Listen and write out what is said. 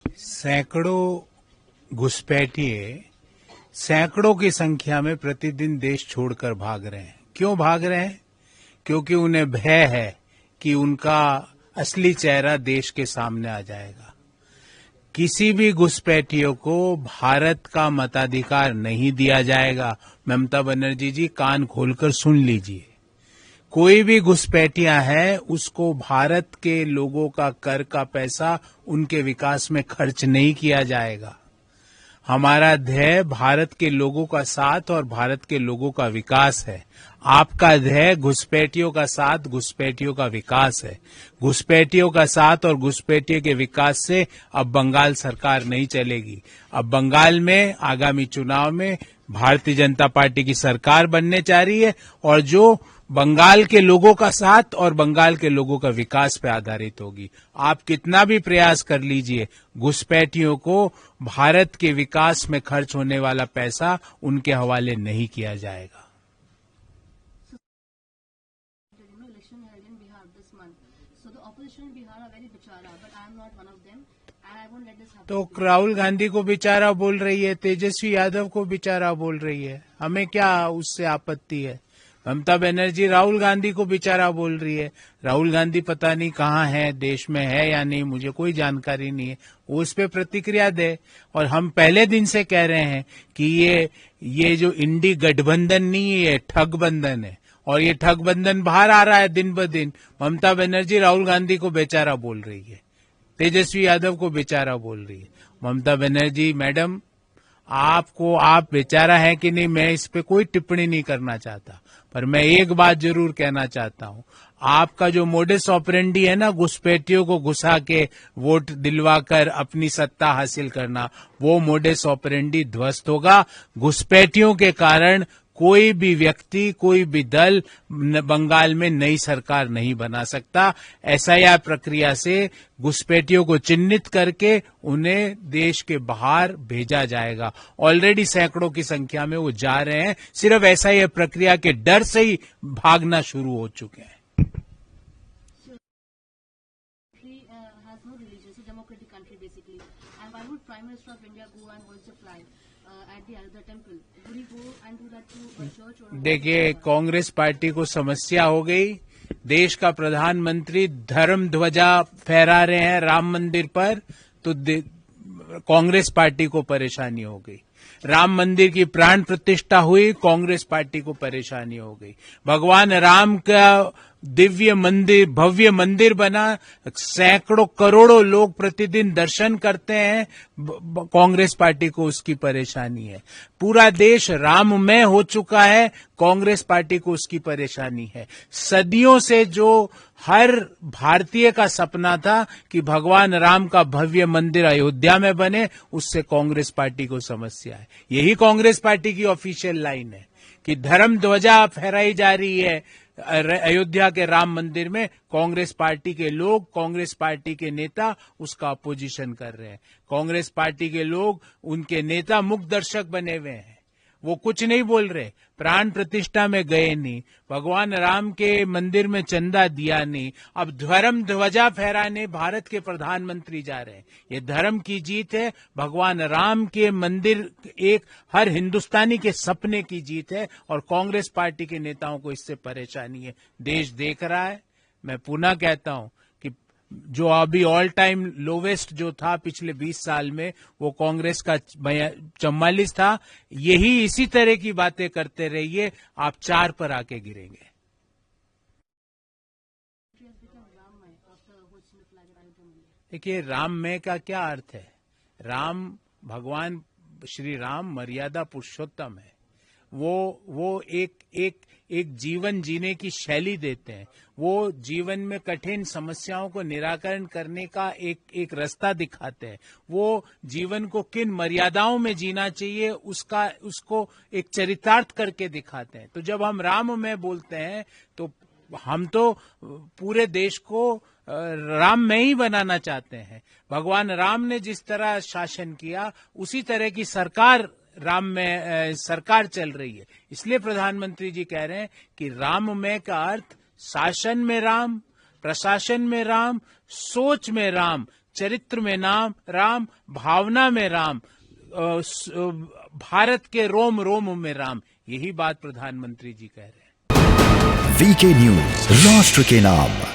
सैकड़ों घुसपैठिए सैकड़ों की संख्या में प्रतिदिन देश छोड़कर भाग रहे हैं। क्यों भाग रहे हैं? क्योंकि उन्हें भय है कि उनका असली चेहरा देश के सामने आ जाएगा। किसी भी घुसपैठियों को भारत का मताधिकार नहीं दिया जाएगा। ममता बनर्जी जी, कान खोलकर सुन लीजिए। कोई भी घुसपैठिया है, उसको भारत के लोगों का कर का पैसा उनके विकास में खर्च नहीं किया जाएगा। हमारा ध्येय भारत के लोगों का साथ और भारत के लोगों का विकास है। आपका ध्येय घुसपैठियों का साथ, घुसपैठियों का विकास है। घुसपैठियों का साथ और घुसपैठियों के विकास से अब बंगाल सरकार नहीं चलेगी। अब बंगाल में आगामी चुनाव में भारतीय जनता पार्टी की सरकार बनने जा रही है और जो बंगाल के लोगों का साथ और बंगाल के लोगों का विकास पे आधारित होगी। आप कितना भी प्रयास कर लीजिए, घुसपैठियों को भारत के विकास में खर्च होने वाला पैसा उनके हवाले नहीं किया जाएगा। तो राहुल गांधी को बेचारा बोल रही है, तेजस्वी यादव को बेचारा बोल रही है, हमें क्या उससे आपत्ति है? ममता बनर्जी राहुल गांधी को बेचारा बोल रही है। राहुल गांधी पता नहीं कहाँ है, देश में है या नहीं, मुझे कोई जानकारी नहीं है। वो उस पर प्रतिक्रिया दे। और हम पहले दिन से कह रहे हैं कि ये जो इंडी गठबंधन नहीं है, ये ठग बंधन है और ये ठग बंधन बाहर आ रहा है दिन ब दिन। ममता बनर्जी राहुल गांधी को बेचारा बोल रही है, तेजस्वी यादव को बेचारा बोल रही है। ममता बनर्जी मैडम, आप बेचारा है कि नहीं, मैं इस पे कोई टिप्पणी नहीं करना चाहता, पर मैं एक बात जरूर कहना चाहता हूं। आपका जो मोडस ऑपरेंडी है ना, घुसपैठियों को घुसा के वोट दिलवाकर अपनी सत्ता हासिल करना, वो मोडस ऑपरेंडी ध्वस्त होगा। घुसपैठियों के कारण कोई भी व्यक्ति, कोई भी दल बंगाल में नई सरकार नहीं बना सकता। एसआईआर प्रक्रिया से घुसपैठियों को चिन्हित करके उन्हें देश के बाहर भेजा जाएगा। ऑलरेडी सैकड़ों की संख्या में वो जा रहे हैं, सिर्फ एसआईआर प्रक्रिया के डर से ही भागना शुरू हो चुके हैं। देखिए, कांग्रेस पार्टी को समस्या हो गई। देश का प्रधानमंत्री धर्म ध्वजा फहरा रहे हैं राम मंदिर पर, तो कांग्रेस पार्टी को परेशानी हो गई। राम मंदिर की प्राण प्रतिष्ठा हुई, कांग्रेस पार्टी को परेशानी हो गई। भगवान राम का दिव्य मंदिर, भव्य मंदिर बना, सैकड़ों करोड़ों लोग प्रतिदिन दर्शन करते हैं, कांग्रेस पार्टी को उसकी परेशानी है। पूरा देश राममय हो चुका है, कांग्रेस पार्टी को उसकी परेशानी है। सदियों से जो हर भारतीय का सपना था कि भगवान राम का भव्य मंदिर अयोध्या में बने, उससे कांग्रेस पार्टी को समस्या है। यही कांग्रेस पार्टी की ऑफिशियल लाइन है कि धर्म ध्वजा फहराई जा रही है अयोध्या के राम मंदिर में। कांग्रेस पार्टी के लोग, कांग्रेस पार्टी के नेता उसका अपोजिशन कर रहे हैं। कांग्रेस पार्टी के लोग, उनके नेता मुख्य दर्शक बने हुए हैं, वो कुछ नहीं बोल रहे, प्राण प्रतिष्ठा में गए नहीं, भगवान राम के मंदिर में चंदा दिया नहीं। अब धर्म ध्वजा फहराने भारत के प्रधानमंत्री जा रहे हैं। ये धर्म की जीत है, भगवान राम के मंदिर एक हर हिंदुस्तानी के सपने की जीत है और कांग्रेस पार्टी के नेताओं को इससे परेशानी है। देश देख रहा है। मैं पुनः कहता हूं कि जो अभी ऑल टाइम लोवेस्ट जो था पिछले 20 साल में, वो कांग्रेस का 44 था। यही इसी तरह की बातें करते रहिए, आप 4 पर आके गिरेंगे। देखिए, राममय का क्या अर्थ है? राम, भगवान श्री राम मर्यादा पुरुषोत्तम है। वो एक जीवन जीने की शैली देते हैं। वो जीवन में कठिन समस्याओं को निराकरण करने का एक रास्ता दिखाते हैं। वो जीवन को किन मर्यादाओं में जीना चाहिए उसको एक चरितार्थ करके दिखाते हैं। तो जब हम राम में बोलते हैं तो हम तो पूरे देश को राम में ही बनाना चाहते हैं। भगवान राम ने जिस तरह शासन किया, उसी तरह की सरकार राम में सरकार चल रही है। इसलिए प्रधानमंत्री जी कह रहे हैं कि राममय का अर्थ शासन में राम, प्रशासन में राम, सोच में राम, चरित्र में राम, भावना में राम, भारत के रोम रोम में राम, यही बात प्रधानमंत्री जी कह रहे हैं। वीके न्यूज, राष्ट्र के नाम।